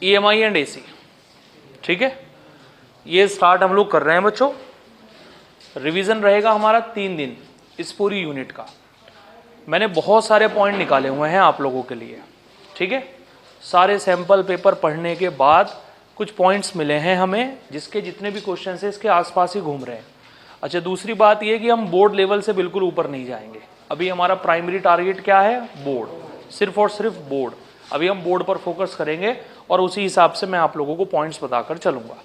EMI and AC, ठीक है। ये स्टार्ट हम लोग कर रहे हैं बच्चों। रिवीजन रहेगा हमारा 3 दिन इस पूरी यूनिट का। मैंने बहुत सारे पॉइंट निकाले हुए हैं आप लोगों के लिए, ठीक है। सारे सैंपल पेपर पढ़ने के बाद कुछ पॉइंट्स मिले हैं हमें, जिसके जितने भी क्वेश्चन है इसके आसपास ही घूम रहे हैं। अच्छा, दूसरी बात ये कि हम बोर्ड लेवल से बिल्कुल ऊपर नहीं जाएंगे। अभी हमारा प्राइमरी टारगेट क्या है? बोर्ड, सिर्फ और सिर्फ बोर्ड। अभी हम बोर्ड पर फोकस करेंगे और उसी हिसाब से मैं आप लोगों को पॉइंट्स बताकर चलूंगा।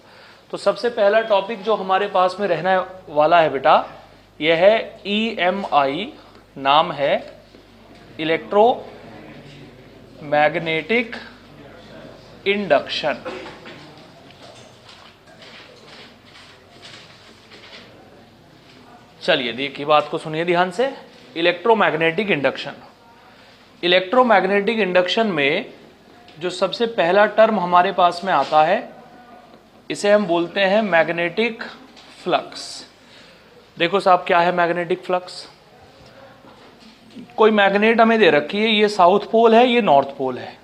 तो सबसे पहला टॉपिक जो हमारे पास में रहने वाला है बेटा, यह है EMI, नाम है इलेक्ट्रोमैग्नेटिक इंडक्शन। चलिए देखिए, बात को सुनिए ध्यान से। इलेक्ट्रोमैग्नेटिक इंडक्शन, इलेक्ट्रोमैग्नेटिक इंडक्शन में जो सबसे पहला टर्म हमारे पास में आता है, इसे हम बोलते हैं मैग्नेटिक फ्लक्स। देखो साहब, क्या है मैग्नेटिक फ्लक्स? कोई मैग्नेट हमें दे रखी है, ये साउथ पोल है, ये नॉर्थ पोल है।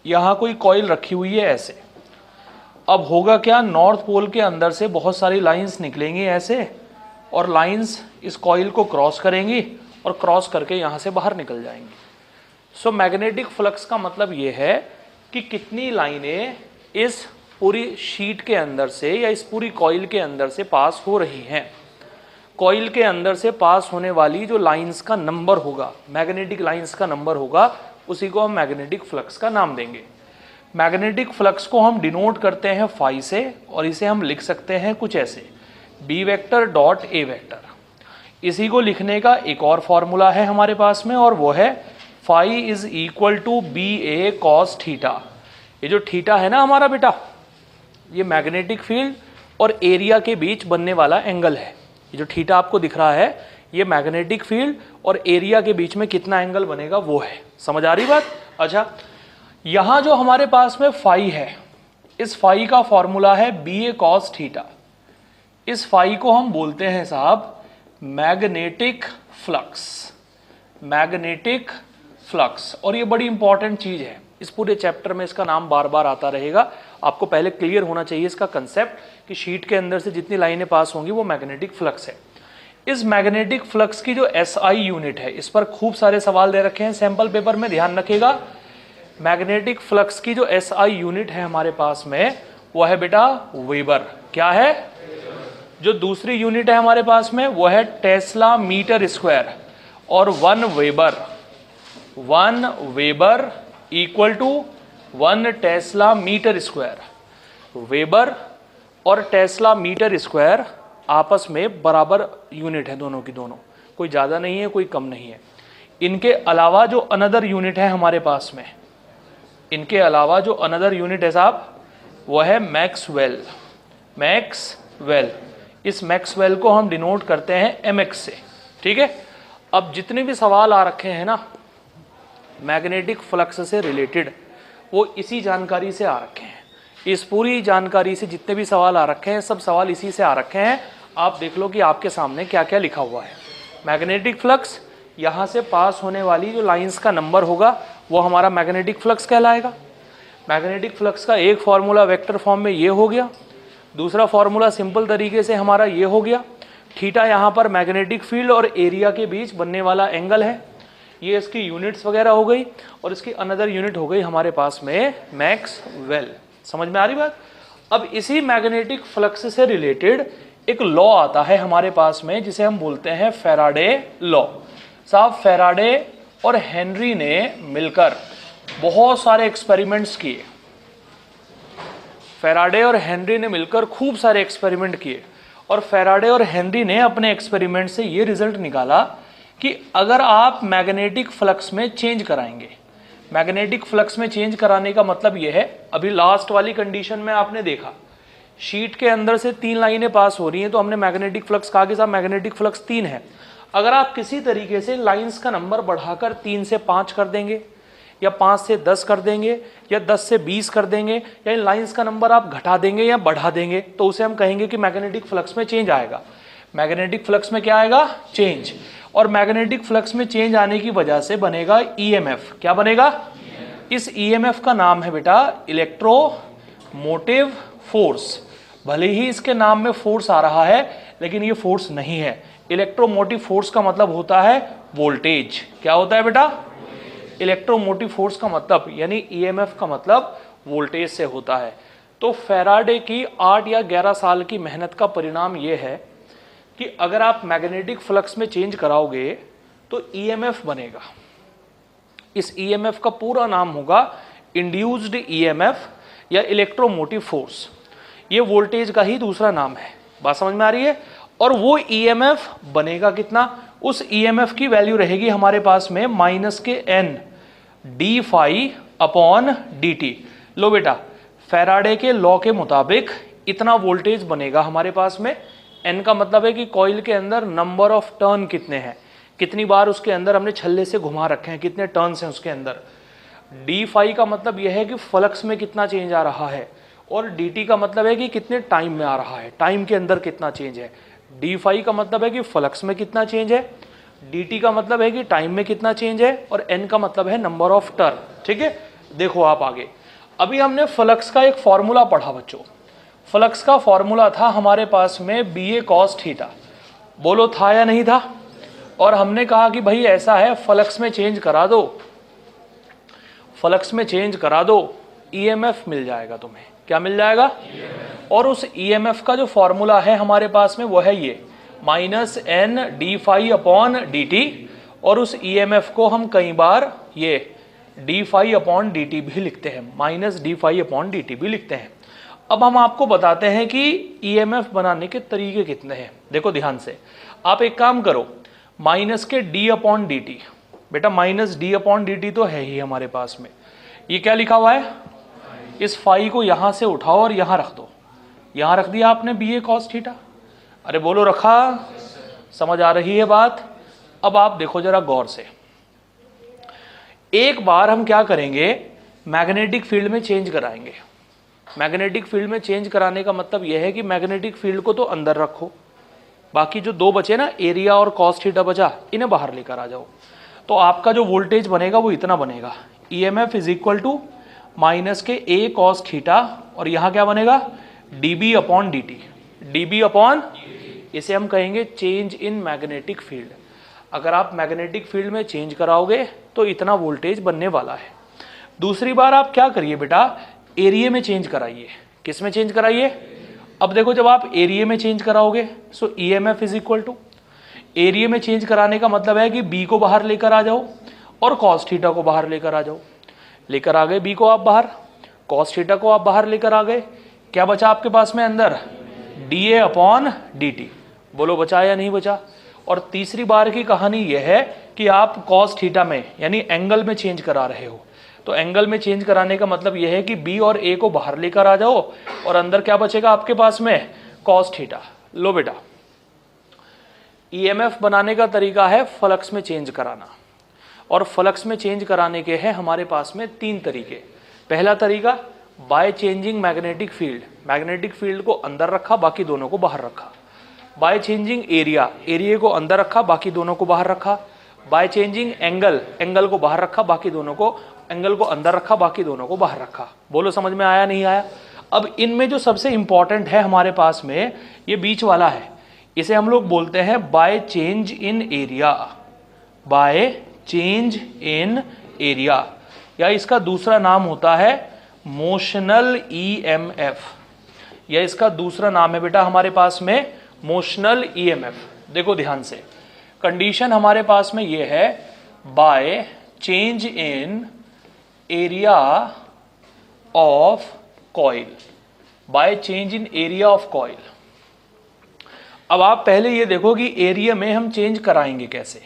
यहां कोई कॉइल रखी हुई है ऐसे। अब होगा क्या, नॉर्थ पोल के अंदर से बहुत सारी लाइंस निकलेंगी ऐसे, और लाइंस इस कॉइल को क्रॉस करेंगी और क्रॉस करके यहां से बाहर निकल जाएंगी। सो मैग्नेटिक फ्लक्स का मतलब ये है कि कितनी लाइनें इस पूरी शीट के अंदर से या इस पूरी कॉइल के अंदर से पास हो रही हैं। कॉइल के अंदर से पास होने वाली जो लाइंस का नंबर होगा, मैग्नेटिक लाइंस का नंबर होगा, उसी को हम मैग्नेटिक फ्लक्स का नाम देंगे। मैग्नेटिक फ्लक्स को हम डिनोट करते हैं फाई से, और इसे हम लिख सकते हैं कुछ ऐसे, B vector dot A vector. इसी को लिखने का एक और फॉर्मूला है हमारे पास में, और वो है phi is equal to BA cos theta. ये जो थीटा है ना हमारा बेटा, ये मैग्नेटिक फील्ड और एरिया के बीच बनने वाला एंगल है। ये जो थीटा आपको दिख रहा है, ये मैग्नेटिक फील्ड और एरिया के बीच में कितना एंगल बनेगा वो है। समझ आ रही बात? अच्छा, यहां जो हमारे पास में फाई है, इस फाई का फॉर्मूला है BA कॉस थीटा। इस फाई को हम बोलते हैं साहब मैग्नेटिक फ्लक्स, मैग्नेटिक फ्लक्स। और ये बड़ी इंपॉर्टेंट चीज है, इस पूरे चैप्टर में इसका नाम बार बार आता रहेगा। आपको पहले क्लियर होना चाहिए इसका कंसेप्ट कि शीट के अंदर से जितनी लाइनें पास होंगी वो मैग्नेटिक फ्लक्स है। इस मैग्नेटिक फ्लक्स की जो SI यूनिट है, इस पर खूब सारे सवाल दे रखे हैं सैंपल पेपर में, ध्यान रखिएगा। मैग्नेटिक फ्लक्स की जो SI यूनिट है हमारे पास में, वो है बेटा वेबर। क्या है? जो दूसरी यूनिट है हमारे पास में, वो है टेस्ला मीटर स्क्वायर। और 1 weber equal to 1 tesla metre square. Weber और टेस्ला मीटर स्क्वायर आपस में बराबर यूनिट है, दोनों की दोनों, कोई ज़्यादा नहीं है कोई कम नहीं है। इनके अलावा जो अनदर यूनिट है हमारे पास में, इनके अलावा जो अनदर यूनिट है साहब, वो है मैक्सवेल। मैक्सवेल, इस मैक्सवेल को हम डिनोट करते हैं MX से, ठीक है। अब जितने भी सवाल आ रखे हैं ना मैग्नेटिक फ्लक्स से रिलेटेड, वो इसी जानकारी से आ रखे हैं। इस पूरी जानकारी से जितने भी सवाल आ रखे हैं, सब सवाल इसी से आ रखे हैं। आप देख लो कि आपके सामने क्या क्या लिखा हुआ है। मैग्नेटिक फ्लक्स, यहाँ से पास होने वाली जो लाइंस का नंबर होगा वो हमारा मैग्नेटिक फ्लक्स कहलाएगा। मैग्नेटिक फ्लक्स का एक फॉर्मूला वेक्टर फॉर्म में ये हो गया, दूसरा फॉर्मूला सिंपल तरीके से हमारा ये हो गया। थीटा यहाँ पर मैग्नेटिक फील्ड और एरिया के बीच बनने वाला एंगल है, ये इसकी यूनिट्स वगैरह हो गई। और इसकी अनदर यूनिट हो गई हमारे पास में मैक्सवेल। समझ में आ रही बात? अब इसी मैग्नेटिक फ्लक्स से रिलेटेड एक लॉ आता है हमारे पास में, जिसे हम बोलते हैं फैराडे लॉ। साहब, फैराडे और हेनरी ने मिलकर बहुत सारे एक्सपेरिमेंट्स किए। फैराडे और हेनरी ने मिलकर खूब सारे एक्सपेरिमेंट किए, और फैराडे और हेनरी ने अपने एक्सपेरिमेंट से ये रिजल्ट निकाला कि अगर आप मैग्नेटिक फ्लक्स में चेंज कराएंगे, मैग्नेटिक फ्लक्स में चेंज कराने का मतलब यह है, अभी लास्ट वाली कंडीशन में आपने देखा शीट के अंदर से 3 लाइनें पास हो रही हैं, तो हमने मैग्नेटिक फ्लक्स कहा कि साहब मैग्नेटिक फ्लक्स 3 है। अगर आप किसी तरीके से लाइंस का नंबर बढ़ाकर 3 से 5 कर देंगे, या 5 से 10 कर देंगे, या 10 से 20 कर देंगे, या इन लाइंस का नंबर आप घटा देंगे या बढ़ा देंगे, तो उसे हम कहेंगे कि मैग्नेटिक फ्लक्स में चेंज आएगा। मैग्नेटिक फ्लक्स में क्या आएगा? चेंज। और मैग्नेटिक फ्लक्स में चेंज आने की वजह से बनेगा EMF। क्या बनेगा? इस ईएमएफ का नाम है बेटा इलेक्ट्रोमोटिव फोर्स। भले ही इसके नाम में फोर्स आ रहा है लेकिन ये फोर्स नहीं है। इलेक्ट्रोमोटिव फोर्स का मतलब होता है वोल्टेज। क्या होता है बेटा? इलेक्ट्रोमोटिव फोर्स का मतलब यानी ईएमएफ का मतलब वोल्टेज से होता है। तो फैराडे की 8 या 11 साल की मेहनत का परिणाम यह है कि अगर आप मैग्नेटिक फ्लक्स में चेंज कराओगे तो ईएमएफ बनेगा। इस ईएमएफ का पूरा नाम होगा इंड्यूस्ड ईएमएफ या इलेक्ट्रोमोटिव फोर्स। ये वोल्टेज का ही दूसरा नाम है। बात समझ में आ रही है? और वो ईएमएफ बनेगा कितना? उस ईएमएफ की वैल्यू रहेगी हमारे पास में -n d phi upon d t. लो बेटा, फैराडे के लॉ के मुताबिक इतना वोल्टेज बनेगा हमारे पास में। n का मतलब है कि कॉइल के अंदर नंबर ऑफ टर्न कितने हैं, कितनी बार उसके अंदर हमने छल्ले से घुमा रखे हैं, कितने टर्न्स हैं उसके अंदर। डी फाई का मतलब यह है कि फ्लक्स में कितना चेंज आ रहा है, और डी टी का मतलब है कि कितने टाइम में आ रहा है, टाइम के अंदर कितना चेंज है। डी फाई का मतलब है कि फ्लक्स में कितना चेंज है, डी टी का मतलब है कि टाइम में कितना चेंज है, और एन का मतलब है नंबर ऑफ टर्न। ठीक है, देखो आप आगे। अभी हमने फ्लक्स का एक फॉर्मूला पढ़ा बच्चों। फ्लक्स का फॉर्मूला था हमारे पास में बी ए कॉस थीटा। बोलो था या नहीं था? और हमने कहा कि भाई ऐसा है, फ्लक्स में चेंज करा दो, फ्लक्स में चेंज करा दो, ईएमएफ मिल जाएगा तुम्हें। क्या मिल जाएगा? और उस ईएमएफ का जो फॉर्मूला है हमारे पास में वो है ये -n d phi upon d t. और उस ईएमएफ को हम कई बार ये d phi upon d t भी लिखते हैं, -d phi upon d t भी लिखते हैं। अब हम आपको बताते हैं कि ईएमएफ बनाने के तरीके कितने हैं। देखो ध्यान से, आप एक काम करो, माइनस के डी अपॉन डी टी। बेटा -d अपॉन डी टी तो है ही हमारे पास में। ये क्या लिखा हुआ है? इस फाई को यहां से उठाओ और यहां रख दो। यहां रख दिया आपने बी ए कॉस थीटा। अरे बोलो रखा? समझ आ रही है बात? अब आप देखो जरा गौर से। एक बार हम क्या करेंगे, मैग्नेटिक फील्ड में चेंज कराएंगे। मैग्नेटिक फील्ड में चेंज कराने का मतलब यह है कि मैग्नेटिक फील्ड को तो अंदर रखो, बाकी जो दो बचे ना, एरिया और कॉस थीटा बचा, इन्हें बाहर लेकर आ जाओ। तो आपका जो वोल्टेज बनेगा वो इतना बनेगा, EMF is equal to minus के ए कॉस थीटा, और यहां क्या बनेगा? DB upon d t. DB upon, इसे हम कहेंगे चेंज इन मैग्नेटिक फील्ड। अगर आप मैग्नेटिक फील्ड में चेंज कराओगे तो इतना वोल्टेज बनने वाला है। दूसरी बार आप क्या करिए बेटा, एरिया में चेंज कराइए। किस में चेंज कराइए? अब देखो, जब आप एरिया में चेंज कराओगे so EMF is equal to, area में चेंज कराने का मतलब है कि बी को बाहर लेकर आ जाओ और कॉस थीटा को बाहर लेकर आ जाओ। लेकर आ गए बी को आप बाहर, कॉस थीटा को आप बाहर लेकर आ गए, क्या बचा आपके पास में अंदर? D A upon d T. बोलो बचा या नहीं बचा? और तीसरी बार की कहानी यह है कि आप कॉस थीटा में यानी एंगल में चेंज करा रहे हो। तो एंगल में चेंज कराने का मतलब यह है कि बी और ए को बाहर लेकर आ जाओ और अंदर क्या बचेगा आपके पास में? Cos theta. लो बेटा, ईएमएफ बनाने का तरीका है फ्लक्स में चेंज कराना, और फ्लक्स में चेंज कराने के हैं हमारे पास में 3 तरीके। पहला तरीका, by changing magnetic field. Magnetic field को अंदर रखा, बाकी दोनों को बाहर रखा। बाय चेंजिंग एरिया, एरिया को अंदर रखा, बाकी दोनों को बाहर रखा। बाय चेंजिंग एंगल, एंगल को बाहर रखा, बाकी दोनों को, एंगल को अंदर रखा, बाकी दोनों को बाहर रखा। बोलो समझ में आया नहीं आया? अब इनमें जो सबसे इंपॉर्टेंट है हमारे पास में, ये बीच वाला है, इसे हम लोग बोलते हैं by change in area. By change in area, या इसका दूसरा नाम होता है मोशनल ईएमएफ, या इसका दूसरा नाम है बेटा हमारे पास में मोशनल ईएमएफ। देखो ध्यान से, कंडीशन हमारे पास में ये है by change in area of coil. By change in area of coil. अब आप पहले ये देखो कि एरिया में हम चेंज कराएंगे कैसे।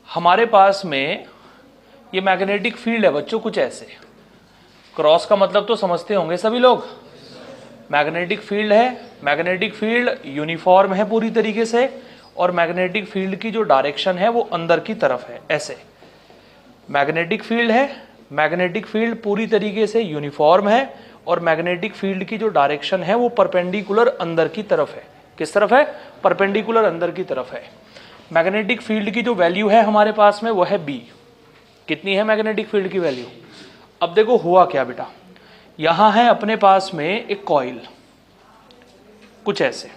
हमारे पास में ये मैग्नेटिक फील्ड है बच्चों, कुछ ऐसे। क्रॉस का मतलब तो समझते होंगे सभी लोग। मैग्नेटिक फील्ड है, मैग्नेटिक फील्ड यूनिफॉर्म है पूरी तरीके से, और मैग्नेटिक फील्ड की जो डायरेक्शन है वो अंदर की तरफ है, ऐसे। मैग्नेटिक फील्ड है, मैग्नेटिक फील्ड पूरी तरीके से यूनिफॉर्म है, और मैग्नेटिक फील्ड की जो डायरेक्शन है वो परपेंडिकुलर अंदर की तरफ है। किस तरफ है? परपेंडिकुलर अंदर की तरफ है। मैग्नेटिक फील्ड की जो वैल्यू है हमारे पास में वो है बी। कितनी है मैग्नेटिक फील्ड की वैल्यू? अब देखो हुआ क्या बेटा, यहां है अपने पास में एक कॉइल, कुछ ऐसे।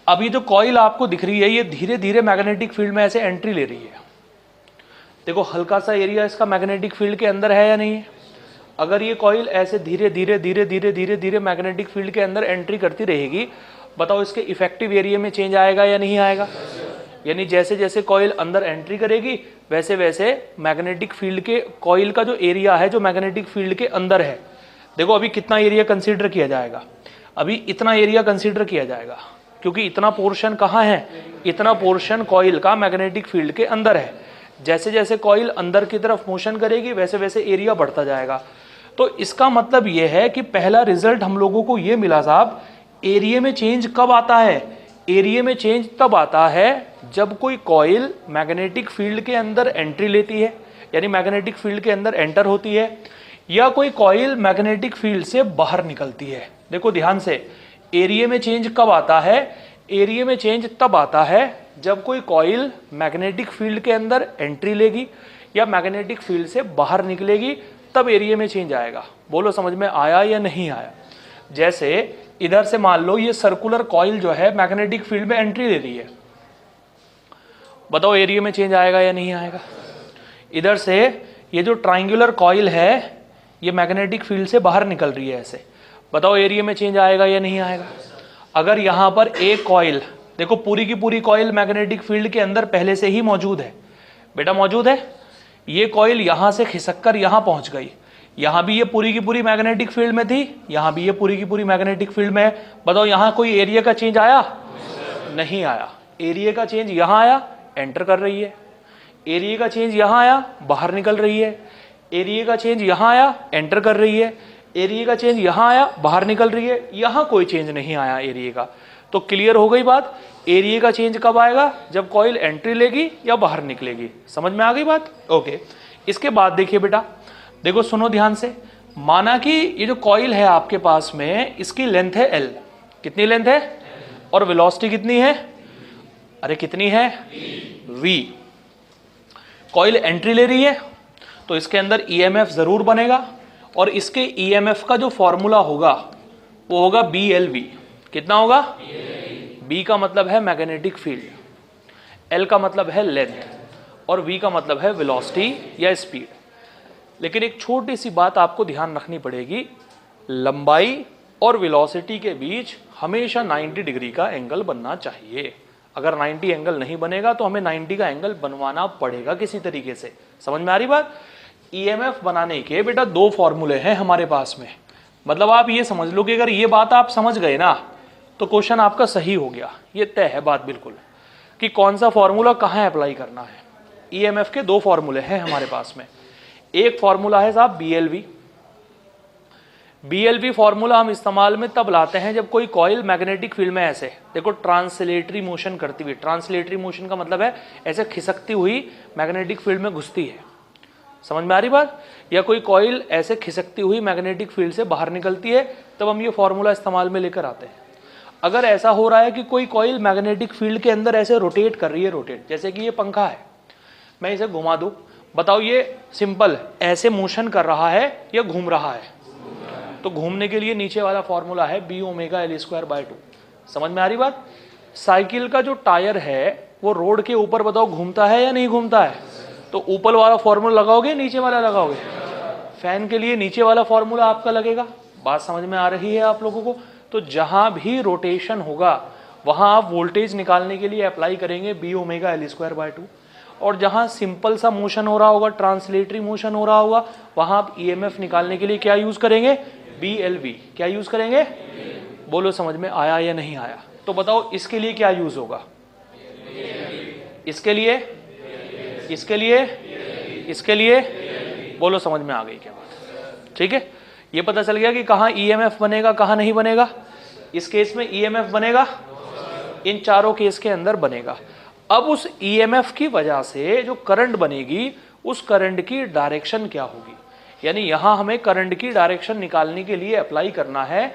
अब ये जो कॉइल आपको दिख रही है ये धीरे धीरे मैग्नेटिक फील्ड में ऐसे एंट्री ले रही है। देखो हल्का सा एरिया इसका मैग्नेटिक फील्ड के अंदर है या नहीं है। अगर ये कॉइल ऐसे धीरे धीरे धीरे धीरे धीरे धीरे मैग्नेटिक फील्ड के अंदर एंट्री करती रहेगी, बताओ इसके इफेक्टिव एरिया में चेंज आएगा या नहीं आएगा। यानी जैसे जैसे कॉइल अंदर एंट्री करेगी वैसे वैसे मैग्नेटिक फील्ड के कॉइल का जो एरिया है जो मैग्नेटिक फील्ड के अंदर है, देखो अभी कितना एरिया कंसीडर किया जाएगा, अभी इतना एरिया कंसीडर किया जाएगा क्योंकि इतना पोर्शन कहाँ है, इतना पोर्शन कॉइल का मैग्नेटिक फील्ड के अंदर है। जैसे जैसे कॉइल अंदर की तरफ मोशन करेगी वैसे वैसे एरिया बढ़ता जाएगा। तो इसका मतलब यह है कि पहला रिजल्ट हम लोगों को यह मिला साहब, एरिया में चेंज कब आता है, एरिया में चेंज तब आता है जब कोई कॉइल मैग्नेटिक फील्ड के अंदर एंट्री लेती है, यानी मैग्नेटिक फील्ड के अंदर एंटर होती है, या कोई कॉइल मैग्नेटिक फील्ड से बाहर निकलती है। देखो ध्यान से, एरिया में चेंज कब आता है, एरिया में चेंज तब आता है जब कोई कॉइल मैग्नेटिक फील्ड के अंदर एंट्री लेगी या मैग्नेटिक फील्ड से बाहर निकलेगी, तब एरिया में चेंज आएगा। बोलो समझ में आया या नहीं आया। जैसे इधर से मान लो ये सर्कुलर कॉइल जो है मैग्नेटिक फील्ड में एंट्री ले रही है, बताओ एरिया में चेंज आएगा या नहीं आएगा। इधर से ये जो ट्राइंगुलर कॉइल है ये मैग्नेटिक फील्ड से बाहर निकल रही है ऐसे, बताओ एरिया में चेंज आएगा या नहीं आएगा। अगर यहां पर एक कॉइल, देखो पूरी की पूरी कॉइल मैग्नेटिक फील्ड के अंदर पहले से ही मौजूद है, बेटा मौजूद है, ये कॉइल यहां से खिसक कर यहां पहुंच गई, यहां भी ये पूरी की पूरी मैग्नेटिक फील्ड में थी, यहां भी ये पूरी की पूरी मैग्नेटिक फील्ड में है, बताओ यहां कोई एरिया का चेंज आया, नहीं आया। एरिया का चेंज यहां आया, एंटर कर रही है, एरिया का चेंज यहां आया, बाहर निकल रही है, एरिया का चेंज यहां आया, एंटर कर रही है, एरिया का चेंज यहां आया, बाहर निकल रही है, यहां कोई चेंज नहीं आया एरिया का। तो क्लियर हो गई बात, एरिया का चेंज कब आएगा, जब कॉइल एंट्री लेगी या बाहर निकलेगी। समझ में आ गई बात, ओके। इसके बाद देखिए बेटा, देखो सुनो ध्यान से, माना कि ये जो कॉइल है आपके पास में इसकी लेंथ है L, कितनी लेंथ है, और वेलोसिटी कितनी है, अरे कितनी है, V। कॉइल एंट्री ले रही है तो इसके अंदर EMF जरूर बनेगा, और इसके EMF का जो फॉर्मूला होगा वो होगा BLV। कितना होगा, B का मतलब है मैग्नेटिक फील्ड, L का मतलब है लेंथ, और V का मतलब है वेलोसिटी या स्पीड। लेकिन एक छोटी सी बात आपको ध्यान रखनी पड़ेगी, लंबाई और वेलोसिटी के बीच हमेशा 90 डिग्री का एंगल बनना चाहिए। अगर 90 एंगल नहीं बनेगा तो हमें 90 का एंगल बनवाना पड़ेगा किसी तरीके से। समझ में आ रही बात। EMF बनाने के बेटा दो फॉर्मूले हैं हमारे पास में, मतलब आप ये समझ लो कि अगर ये बात आप समझ गए ना तो क्वेश्चन आपका सही हो गया। ये तय है बात बिल्कुल कि कौन सा फॉर्मूला कहाँ अप्लाई करना है। EMF के दो फॉर्मूले हैं हमारे पास में। एक फॉर्मूला है साहब BLV। BLV फॉर्मूला हम इस्तेमाल में तब लाते हैं जब कोई कॉइल मैग्नेटिक फील्ड में ऐसे, देखो ट्रांसलेटरी मोशन करती हुई, ट्रांसलेटरी मोशन का मतलब है ऐसे खिसकती हुई मैग्नेटिक फील्ड में घुसती है। समझ में आ रही बात। या कोई कॉइल ऐसे खिसकती हुई मैग्नेटिक फील्ड से बाहर निकलती है, तब हम ये फॉर्मूला इस्तेमाल में लेकर आते हैं। अगर ऐसा हो रहा है कि कोई कॉइल मैग्नेटिक फील्ड के अंदर ऐसे रोटेट कर रही है, रोटेट, जैसे कि ये पंखा है, मैं इसे घुमा दूं, बताओ ये सिंपल ऐसे मोशन कर रहा है या घूम रहा है, तो घूमने के लिए नीचे वाला फॉर्मूला है B⍵L²/2। समझ में आ रही बात। साइकिल का जो टायर है वो रोड के ऊपर बताओ घूमता है या नहीं घूमता है, तो ऊपर वाला फॉर्मूला लगाओगे नीचे वाला लगाओगे, फैन के लिए नीचे वाला फॉर्मूला आपका लगेगा। बात समझ में आ रही है आप लोगों को। तो जहां भी रोटेशन होगा वहां आप वोल्टेज निकालने के लिए अप्लाई करेंगे B⍵L²/2, और जहां सिंपल सा मोशन हो रहा होगा, ट्रांसलेटरी मोशन हो रहा होगा, वहां आप EMF निकालने के लिए क्या यूज करेंगे, BLV। क्या यूज करेंगे, बोलो समझ में आया या नहीं आया। तो बताओ इसके लिए क्या यूज होगा, इसके लिए, इसके लिए, इसके लिए, बोलो समझ में आ गई क्या बात। ठीक है, ये पता चल गया कि कहाँ EMF बनेगा कहाँ नहीं बनेगा। इस केस में EMF बनेगा, इन चारों केस के अंदर बनेगा। अब उस EMF की वजह से जो करंट बनेगी उस करंट की डायरेक्शन क्या होगी, यानी यहां हमें करंट की डायरेक्शन निकालने के लिए अप्लाई करना है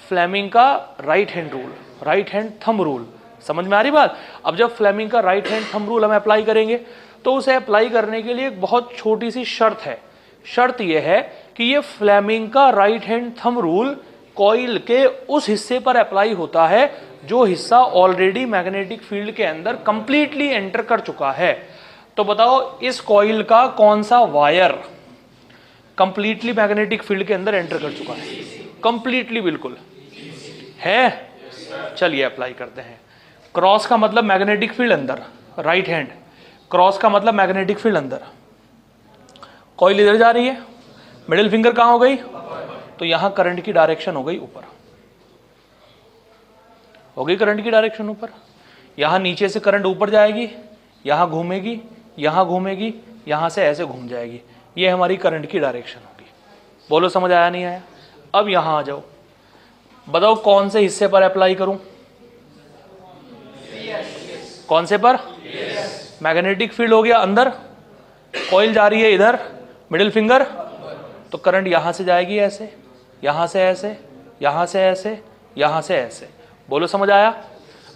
फ्लेमिंग का right hand rule, right hand thumb rule. समझ में आ रही बात। अब जब फ्लेमिंग का राइट हैंड थंब रूल हम अप्लाई करेंगे तो उसे अप्लाई करने के लिए एक बहुत छोटी सी शर्त है शर्त यह है कि ये फ्लेमिंग का right hand thumb rule coil के उस हिस्से पर अप्लाई होता है जो हिस्सा ऑलरेडी मैग्नेटिक फील्ड के अंदर कंप्लीटली एंटर कर चुका है। तो बताओ इस कॉइल का कौन सा वायर कंप्लीटली मैग्नेटिक फील्ड के अंदर एंटर कर चुका है? कंप्लीटली बिल्कुल है। चलिए अप्लाई करते हैं। क्रॉस का मतलब मैग्नेटिक फील्ड अंदर, राइट हैंड। क्रॉस का मतलब मैग्नेटिक फील्ड अंदर। कॉइल इधर जा रही है, मिडिल फिंगर कहां हो गई? तो यहां करंट की डायरेक्शन हो गई ऊपर, हो गई करंट की डायरेक्शन ऊपर। यहां नीचे से करंट ऊपर जाएगी, यहां घूमेगी, यहां घूमेगी, यहां से ऐसे घूम जाएगी। ये हमारी करंट की डायरेक्शन होगी। बोलो समझ आया नहीं आया? अब यहां आ जाओ, बताओ कौन से हिस्से पर अप्लाई करूं? कौन से पर? मैग्नेटिक फील्ड हो गया अंदर, कॉइल जा रही है इधर, मिडिल फिंगर, तो करंट यहां से जाएगी ऐसे, यहां से ऐसे, यहां से ऐसे, यहां से ऐसे। बोलो समझ आया?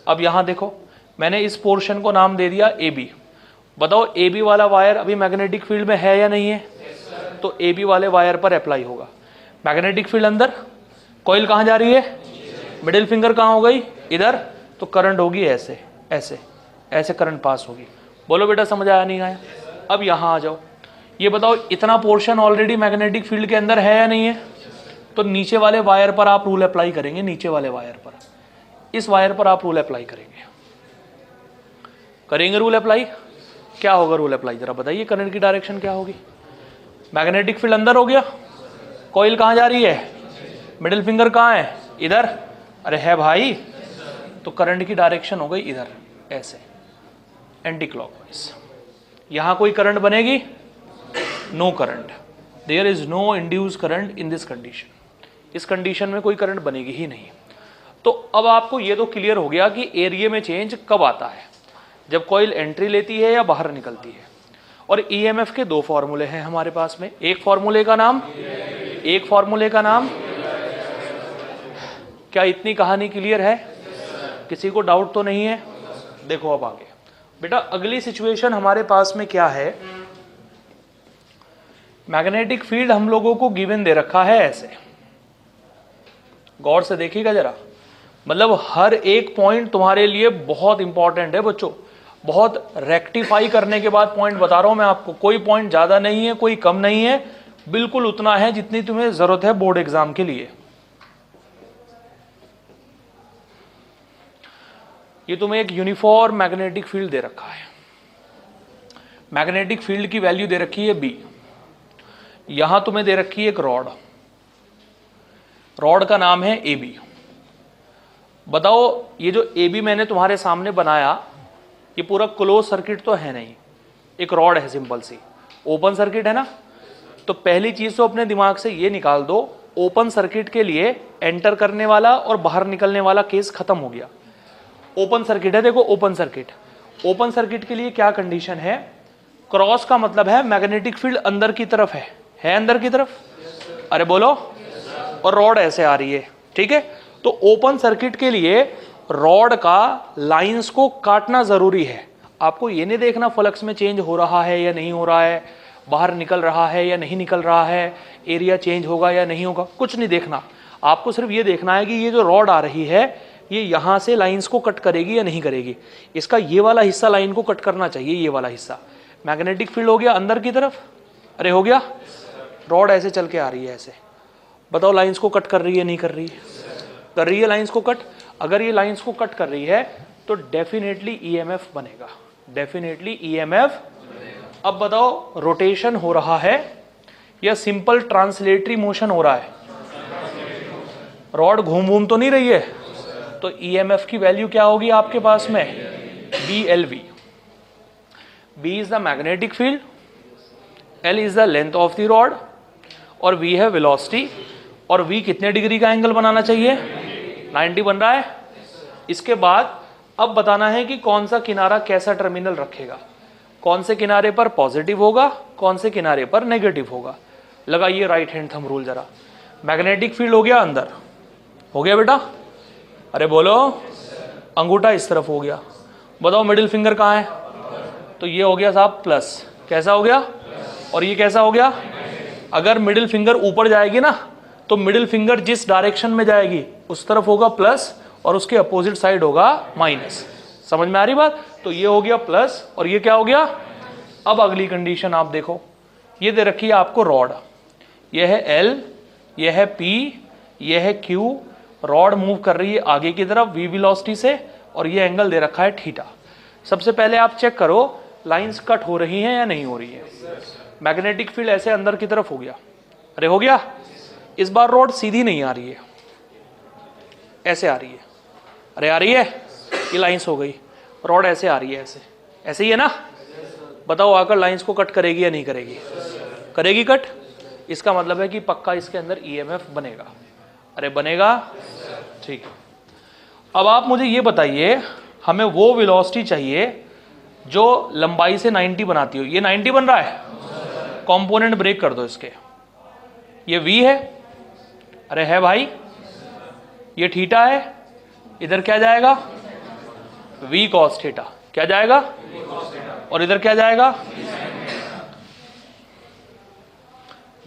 अब यहां देखो, मैंने इस पोर्शन को नाम दे दिया ए बी। बताओ ए बी वाला वायर अभी मैग्नेटिक फील्ड में है या नहीं है? तो ए बी वाले वायर पर अप्लाई होगा। मैग्नेटिक फील्ड अंदर, कॉइल कहां जा रही है? मिडिल फिंगर कहां हो गई? इधर। तो करंट होगी ऐसे ऐसे ऐसे, करंट पास होगी। बोलो बेटा समझ आया नहीं आया? अब यहां आ जाओ, ये बताओ इतना पोर्शन ऑलरेडी मैग्नेटिक फील्ड के अंदर है या नहीं है? तो नीचे वाले वायर पर आप रूल अप्लाई करेंगे, नीचे वाले वायर पर, इस वायर पर आप रूल अप्लाई करेंगे। करेंगे रूल अप्लाई? क्या होगा रूल अप्लाई जरा बताइए, करंट की डायरेक्शन क्या होगी? मैग्नेटिक फील्ड अंदर हो गया, कॉइल कहां जा रही है? मिडिल फिंगर कहां है? इधर। अरे है भाई, तो करंट की डायरेक्शन हो गई इधर ऐसे, एंटी क्लॉकवाइज। यहां कोई करंट बनेगी? No current, there is no induce current in this condition. इस कंडीशन में कोई करंट बनेगी ही नहीं। तो अब आपको ये तो क्लियर हो गया कि एरिया में चेंज कब आता है, जब कॉइल एंट्री लेती है या बाहर निकलती है। और ईएमएफ के दो फॉर्मूले हैं हमारे पास में, एक फॉर्मूले का नाम, एक फॉर्मूले का नाम। क्या इतनी कहानी क्लियर है? किसी को डाउट तो नहीं है? देखो अब आगे बेटा, अगली सिचुएशन हमारे पास में क्या है? मैग्नेटिक फील्ड हम लोगों को गिवन दे रखा है ऐसे, गौर से देखिएगा जरा। मतलब हर एक पॉइंट तुम्हारे लिए बहुत इंपॉर्टेंट है बच्चों, बहुत रेक्टिफाई करने के बाद पॉइंट बता रहा हूं मैं आपको। कोई पॉइंट ज्यादा नहीं है, कोई कम नहीं है, बिल्कुल उतना है जितनी तुम्हें जरूरत है बोर्ड एग्जाम के लिए। ये तुम्हें एक यूनिफॉर्म मैग्नेटिक फील्ड दे रखा है। मैग्नेटिक फील्ड की वैल्यू दे रखी है बी। यहां तुम्हें दे रखी है एक रॉड, रॉड का नाम है ए बी। बताओ ये जो ए बी मैंने तुम्हारे सामने बनाया, ये पूरा क्लोज सर्किट तो है नहीं, एक रॉड है सिंपल सी, ओपन सर्किट है ना। तो पहली चीज तो अपने दिमाग से ये निकाल दो, ओपन सर्किट के लिए एंटर करने वाला और बाहर निकलने वाला केस खत्म हो गया। ओपन सर्किट है, देखो ओपन सर्किट, ओपन सर्किट के लिए क्या कंडीशन है? क्रॉस का मतलब है मैग्नेटिक फील्ड अंदर की तरफ है अंदर की तरफ? अरे बोलो। और रॉड ऐसे आ रही है, ठीक है। तो ओपन सर्किट के लिए रॉड का लाइंस को काटना जरूरी है। आपको ये नहीं देखना फ्लक्स में चेंज हो रहा है या नहीं हो रहा है, बाहर निकल रहा है या नहीं निकल रहा है, एरिया चेंज होगा या नहीं होगा, कुछ नहीं देखना। आपको सिर्फ ये देखना है कि ये जो रॉड आ रही है ये यहां से लाइंस को कट करेगी या नहीं करेगी। इसका ये वाला हिस्सा लाइन को कट करना चाहिए, ये वाला हिस्सा। मैग्नेटिक फील्ड हो गया अंदर की तरफ, अरे हो गया। रॉड ऐसे चल के आ रही है ऐसे, बताओ लाइंस को कट कर रही है नहीं कर रही है? कर रही है लाइंस को कट। अगर ये लाइंस को कट कर रही है तो डेफिनेटली ईएमएफ बनेगा, डेफिनेटली ईएमएफ। अब बताओ रोटेशन हो रहा है या सिंपल ट्रांसलेटरी मोशन हो रहा है? रॉड घूम घूम तो नहीं रही है, तो ईएमएफ की वैल्यू क्या होगी आपके पास में? BLV। B is the magnetic field, L is the length of the rod और V है वेलोसिटी। और V कितने डिग्री का एंगल बनाना चाहिए? 90 बन रहा है। इसके बाद अब बताना है कि कौन सा किनारा कैसा टर्मिनल रखेगा, कौन से किनारे पर पॉजिटिव होगा, कौन से किनारे पर नेगेटिव होगा। लगाइए राइट हैंड थंब रूल जरा। मैग्नेटिक फील्ड हो गया अंदर, हो गया बेटा? अरे बोलो। अंगूठा इस तरफ हो गया, बताओ मिडिल फिंगर कहाँ है? तो ये हो गया साहब प्लस, कैसा हो गया? और ये कैसा हो गया? अगर मिडिल फिंगर ऊपर जाएगी ना तो मिडिल फिंगर जिस डायरेक्शन में जाएगी उस तरफ होगा प्लस और उसके अपोजिट साइड होगा माइनस। समझ में आ रही बात? तो ये हो गया प्लस और ये क्या हो गया। अब अगली कंडीशन आप देखो, ये दे रखी है आपको रॉड, ये है एल, ये है पी, ये है क्यू, रॉड मूव कर रही है आगे की तरफ वी वेलोसिटी से और ये एंगल दे रखा है थीटा। सबसे पहले आप चेक करो लाइंस कट हो रही हैं या नहीं हो रही है। मैग्नेटिक फील्ड ऐसे अंदर की तरफ हो गया, अरे हो गया। इस बार रॉड सीधी नहीं आ रही है, ऐसे आ रही है, अरे आ रही है, ये लाइंस हो गई। रॉड ऐसे आ रही है, ऐसे ऐसे ही है ना। बताओ आकर लाइंस को कट करेगी या नहीं करेगी? करेगी कट। इसका मतलब है कि पक्का इसके अंदर ईएमएफ बनेगा, अरे बनेगा, ठीक। अब आप मुझे ये बताइए, हमें वो वेलोसिटी चाहिए जो लंबाई से 90 बनाती हो। ये 90 बन रहा है, कंपोनेंट ब्रेक कर दो इसके। ये v है, अरे है भाई, ये थीटा है, इधर क्या जाएगा v cos थीटा, क्या जाएगा, और इधर क्या जाएगा,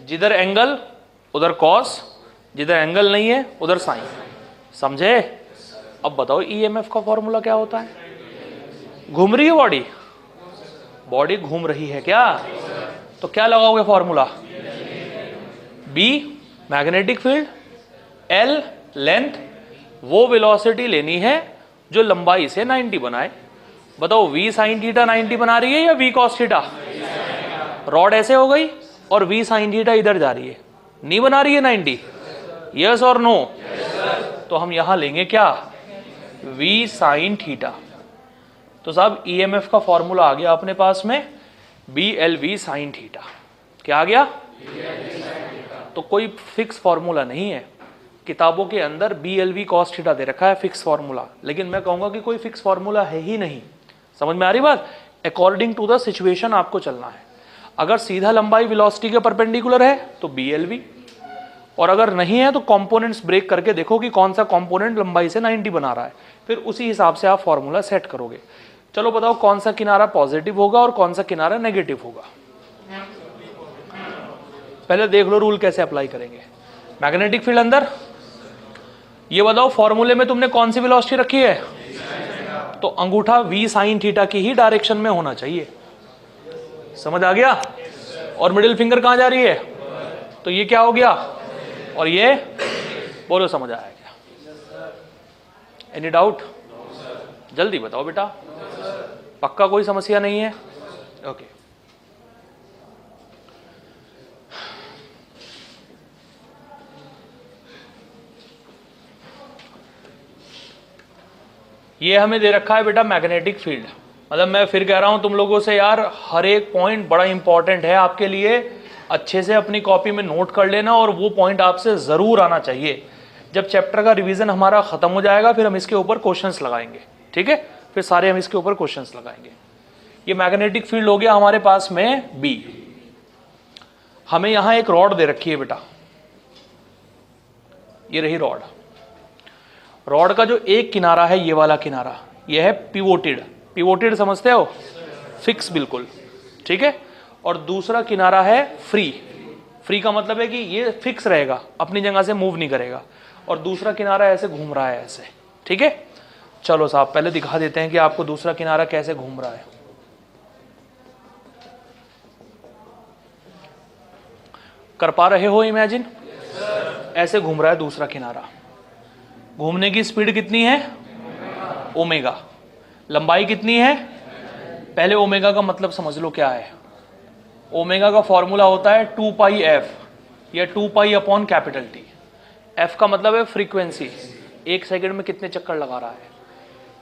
जिधर एंगल उधर कॉस, जिधर एंगल नहीं है उधर साइन। समझे? अब बताओ ईएमएफ का फॉर्मूला क्या होता है? घूम रही है बॉडी, बॉडी घूम रही है क्या, तो क्या लगाओगे formula? B magnetic field, L length, वो वेलोसिटी लेनी है जो लंबाई से 90 बनाए। बताओ v साइन थीटा 90 बना रही है या v cos थीटा? रॉड ऐसे हो गई और v साइन थीटा इधर जा रही है, नहीं बना रही है 90? यस और नो? तो हम यहां लेंगे क्या, v साइन थीटा। तो साहब ईएमएफ का फॉर्मूला आ गया अपने पास में, B L V sine theta. क्या आ गया? तो कोई फिक्स फॉर्मूला नहीं है, किताबों के अंदर B L V cos theta दे रखा है फिक्स फॉर्मूला, लेकिन मैं कहूंगा कि कोई फिक्स फॉर्मूला है ही नहीं। समझ में आ रही बात? अकॉर्डिंग टू द सिचुएशन आपको चलना है। अगर सीधा लंबाई वेलोसिटी के परपेंडिकुलर है तो बी एल वी, और अगर नहीं है तो कंपोनेंट्स ब्रेक करके देखो कि कौन सा कंपोनेंट लंबाई से 90 बना रहा है, फिर उसी हिसाब से आप फॉर्मूला सेट करोगे। चलो बताओ कौन सा किनारा पॉजिटिव होगा और कौन सा किनारा नेगेटिव होगा। पहले देख लो रूल कैसे अप्लाई करेंगे। मैग्नेटिक फील्ड अंदर, ये बताओ फॉर्मूले में तुमने कौन सी वेलोसिटी रखी है? तो अंगूठा v साइन थीटा की ही डायरेक्शन में होना चाहिए। समझ आ गया? और मिडिल फिंगर कहां जा रही है? तो ये क्या हो गया, और ये बोलो समझ आया क्या? Any doubt? जल्दी बताओ बेटा, पक्का कोई समस्या नहीं है? ओके। ये हमें दे रखा है बेटा मैग्नेटिक फील्ड। मतलब मैं फिर कह रहा हूं तुम लोगों से यार, हर एक पॉइंट बड़ा इंपॉर्टेंट है आपके लिए, अच्छे से अपनी कॉपी में नोट कर लेना और वो पॉइंट आपसे जरूर आना चाहिए। जब चैप्टर का रिवीजन हमारा खत्म हो जाएगा फिर हम इसके ऊपर क्वेश्चंस लगाएंगे, ठीक है? फिर सारे हम इसके ऊपर क्वेश्चंस लगाएंगे। ये मैग्नेटिक फील्ड हो गया हमारे पास में बी। हमें यहां एक रॉड दे रखी है बेटा, ये रही रॉड। रॉड का जो एक किनारा है, ये वाला किनारा, ये है पिवोटेड। पिवोटेड समझते हो? फिक्स बिल्कुल, ठीक है? और दूसरा किनारा है फ्री। फ्री का मतलब है कि ये फिक्स रहेगा, अपनी जगह से मूव नहीं करेगा। और दूसरा किनारा ऐसे घूम रहा है, ऐसे, ठीक है? चलो साहब पहले दिखा देते हैं कि आपको दूसरा किनारा कैसे घूम रहा है। कर पा रहे हो इमेजिन? ऐसे घूम रहा है दूसरा किनारा। घूमने की स्पीड कितनी है? ओमेगा। लंबाई कितनी है? पहले ओमेगा का मतलब समझ लो क्या है। ओमेगा का फॉर्मूला होता है 2 पाई एफ या 2 pi upon capital T. F का मतलब है फ्रीक्वेंसी, एक सेकंड में कितने चक्कर लगा रहा है।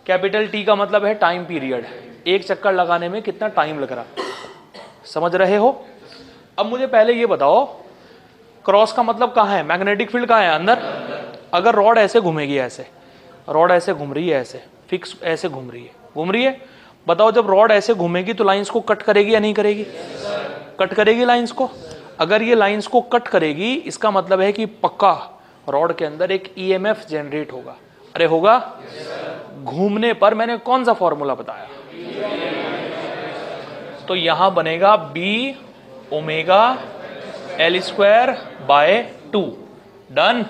कैपिटल टी का मतलब है टाइम पीरियड, एक चक्कर लगाने में कितना टाइम लग रहा है। समझ रहे हो? अब मुझे पहले ये बताओ, क्रॉस का मतलब कहाँ है? मैग्नेटिक फील्ड कहाँ है? अंदर। अगर रॉड ऐसे घूमेगी, ऐसे रॉड ऐसे घूम रही है, ऐसे फिक्स ऐसे घूम रही है, घूम रही है। बताओ जब रॉड ऐसे घूमेगी तो लाइंस को कट करेगी या नहीं करेगी? कट करेगी लाइंस को। अगर ये लाइंस को कट करेगी इसका मतलब है कि पक्का रॉड के अंदर एक ईएमएफ जनरेट होगा। अरे होगा? घूमने पर मैंने कौन सा फॉर्मूला बताया? तो यहां बनेगा B omega L square by 2, done,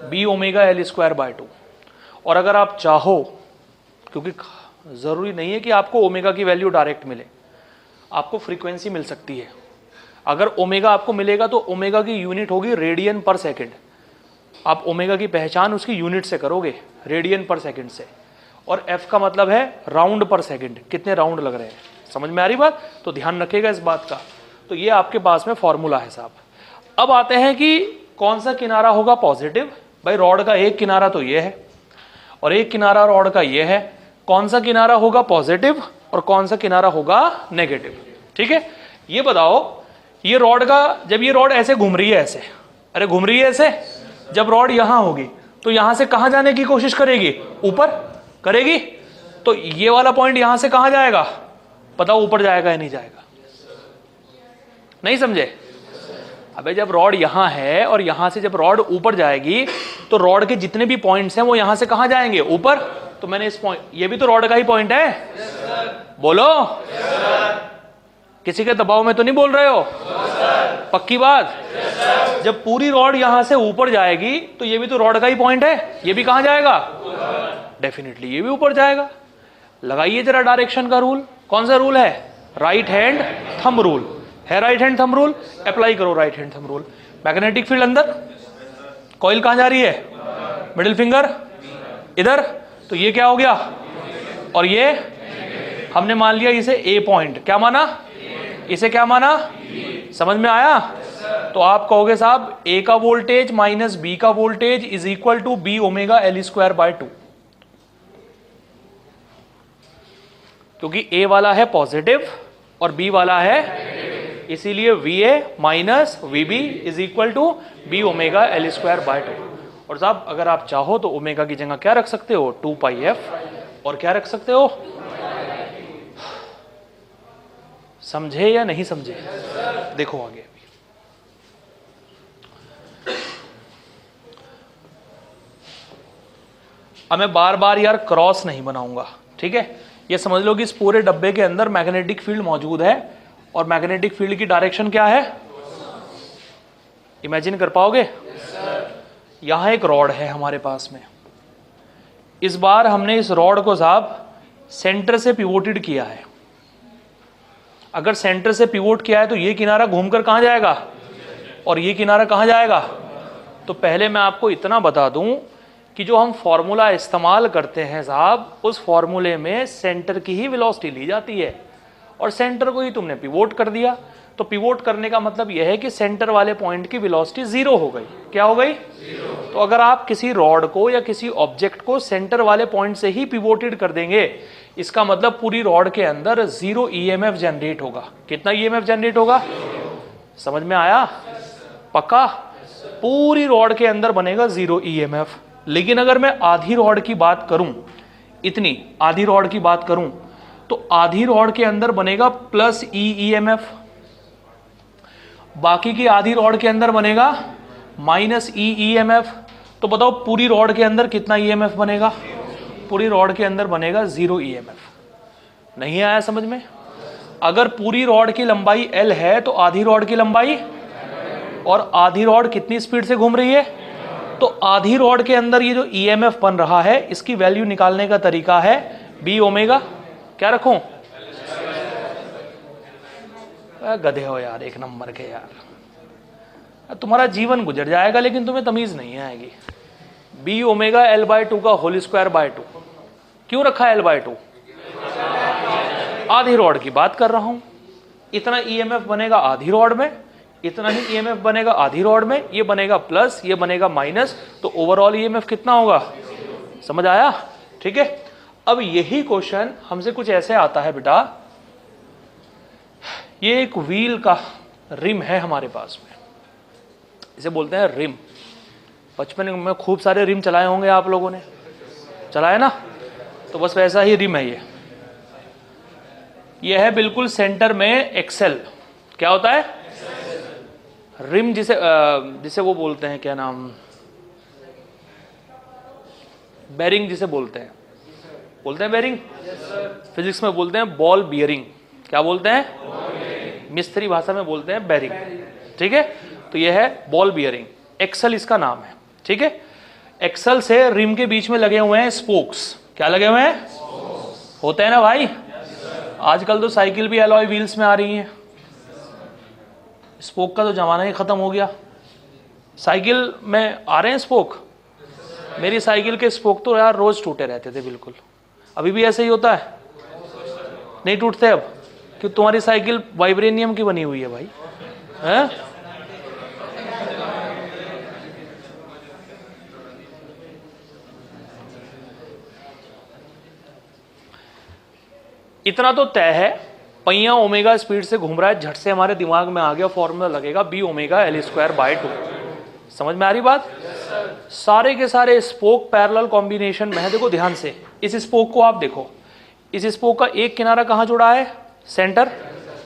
B omega L square by 2। और अगर आप चाहो, क्योंकि जरूरी नहीं है कि आपको ओमेगा की वैल्यू डायरेक्ट मिले, आपको फ्रीक्वेंसी मिल सकती है। अगर ओमेगा आपको मिलेगा तो ओमेगा की यूनिट होगी रेडियन पर सेकंड। आप ओमेगा की पहचान उसकी यूनिट से करोगे, रेडियन पर सेकंड से। और एफ का मतलब है राउंड पर सेकंड, कितने राउंड लग रहे हैं। समझ में आ रही बात? तो ध्यान रखिएगा इस बात का। तो ये आपके पास में फॉर्मूला है साहब। अब आते हैं कि कौन सा किनारा होगा पॉजिटिव। भाई रॉड का एक किनारा तो ये है और एक किनारा रॉड का ये है। कौन सा किनारा होगा पॉजिटिव और कौन सा किनारा होगा नेगेटिव? ठीक है, ये बताओ, ये रॉड का, जब ये रॉड ऐसे घूम रही है, ऐसे, अरे घूम रही है ऐसे, जब रॉड यहां होगी तो यहां से कहां जाने की कोशिश करेगी? ऊपर करेगी। तो ये वाला पॉइंट यहां से कहां जाएगा? बताओ ऊपर जाएगा या नहीं जाएगा? नहीं समझे? अबे जब रॉड यहां है और यहां से जब रॉड ऊपर जाएगी तो रॉड के जितने भी पॉइंट्स हैं वो यहां से कहां जाएंगे? ऊपर। तो मैंने इस पॉइंट, ये भी तो रॉड का ही पॉइंट है। बोलो, किसी के दबाव में तो नहीं बोल रहे हो? पक्की बात? जब पूरी रॉड यहां से ऊपर जाएगी तो ये भी तो रॉड का ही पॉइंट है, ये भी कहां जाएगा? डेफिनेटली ये भी ऊपर जाएगा। लगाइए जरा डायरेक्शन का रूल। कौन सा रूल है? राइट हैंड थंब रूल है। Right hand thumb rule apply करो। Right hand thumb rule, magnetic field अंदर, कॉइल कहां जा रही है? मिडिल फिंगर इधर। तो ये क्या हो गया? और ये हमने मान लिया इसे ए पॉइंट। क्या माना? इसे क्या माना? समझ में आया? तो आप कहोगे साहब ए का वोल्टेज माइनस बी का voltage is equal to B omega L square by 2, क्योंकि ए वाला है पॉजिटिव और बी वाला है, इसीलिए V A minus V B is equal to B omega L square by 2। और साहब अगर आप चाहो तो ओमेगा की जगह क्या रख सकते हो? 2 पाई एफ। और क्या रख सकते हो? समझे या नहीं समझे? देखो आगे। अब मैं बार बार यार क्रॉस नहीं बनाऊंगा, ठीक है? ये समझ लो कि इस पूरे डब्बे के अंदर मैग्नेटिक फील्ड मौजूद है और मैग्नेटिक फील्ड की डायरेक्शन क्या है? इमेजिन कर पाओगे? यहां एक रॉड है हमारे पास में। इस बार हमने इस रॉड को साहब सेंटर से पिवोटेड किया है। अगर सेंटर से पिवोट किया है तो ये किनारा घूमकर कहां जाएगा और ये किनारा कहां जाएगा? तो पहले मैं आपको इतना बता दूं कि जो हम फॉर्मूला इस्तेमाल करते हैं साहब, उस फॉर्मूले में सेंटर की ही वेलोसिटी ली जाती है और सेंटर को ही तुमने पिवोट कर दिया। तो पिवोट करने का मतलब यह है कि सेंटर वाले पॉइंट की वेलोसिटी 0 हो गई। क्या हो गई? 0। तो अगर आप किसी रॉड को या किसी ऑब्जेक्ट को सेंटर वाले पॉइंट से ही पिवोटेड कर देंगे, इसका मतलब पूरी रॉड के अंदर 0 ईएमएफ जनरेट होगा। कितना ईएमएफ जनरेट होगा? समझ में आया? पक्का? पूरी रॉड के अंदर बनेगा 0 ईएमएफ। लेकिन अगर मैं आधी रॉड की बात करूं, इतनी आधी रॉड की बात करूं, तो आधी रॉड के अंदर बनेगा प्लस ईएमएफ, बाकी की आधी रॉड के अंदर बनेगा माइनस ईएमएफ। तो बताओ पूरी रॉड के अंदर कितना ईएमएफ बनेगा? पूरी रॉड के अंदर बनेगा 0 ईएमएफ। नहीं आया समझ में? अगर पूरी रॉड की लंबाई L है तो आधी रॉड की लंबाई, और आधी रॉड कितनी स्पीड से घूम रही है? तो आधी रॉड के अंदर ये जो ईएमएफ बन रहा है, इसकी वैल्यू निकालने का तरीका है बी ओमेगा, क्या रखूं? गधे हो यार, एक नंबर के यार। तुम्हारा जीवन गुजर जाएगा लेकिन तुम्हें तमीज नहीं आएगी। बी ओमेगा एल बाय 2 का होल स्क्वायर बाय 2। क्यों रखा एल बाय 2? आधी रॉड की बात कर रहा हूं। इतना ईएमएफ बनेगा आधी रॉड में, इतना ही ईएमएफ बनेगा आधी रॉड में, ये बनेगा प्लस, ये बनेगा माइनस, तो ओवरऑल ईएमएफ कितना होगा? समझ आया? ठीक है। अब यही क्वेश्चन हमसे कुछ ऐसे आता है बेटा, ये एक व्हील का रिम है हमारे पास में, इसे बोलते हैं रिम। बचपन में खूब सारे रिम चलाए होंगे आप लोगों ने, चलाए ना? तो बस वैसा ही रिम है ये है बिल्कुल सेंटर में एक्सेल। क्या होता है? रिम, जिसे वो बोलते हैं, क्या नाम, बेरिंग जिसे बोलते हैं बेरिंग। फिजिक्स में बोलते हैं बॉल बियरिंग। क्या बोलते हैं? मिस्त्री भाषा में बोलते हैं बेरिंग। ठीक है, तो यह है बॉल बियरिंग, एक्सल इसका नाम है। ठीक है, एक्सल से रिम के बीच में लगे हुए हैं स्पोक्स। क्या लगे हुए हैं? होते हैं ना भाई। आजकल तो साइकिल भी एलॉय व्हील्स में आ रही हैं, स्पोक का तो जमाना ही खत्म हो गया। साइकिल में आ रहे हैं स्पोक। मेरी साइकिल के स्पोक तो यार रोज टूटे रहते थे बिल्कुल। अभी भी ऐसे ही होता है? नहीं टूटते अब? क्यों? तुम्हारी साइकिल वाइब्रेनियम की बनी हुई है भाई, हैं? इतना तो तय है, पहिया ओमेगा स्पीड से घूम रहा है, झट से हमारे दिमाग में आ गया, फॉर्मूला लगेगा B omega L square by 2। समझ में आ रही बात? सारे के सारे स्पोक पैरेलल कॉम्बिनेशन में है। देखो ध्यान से, इस स्पोक को आप देखो, इस स्पोक का एक किनारा कहाँ जुड़ा है? सेंटर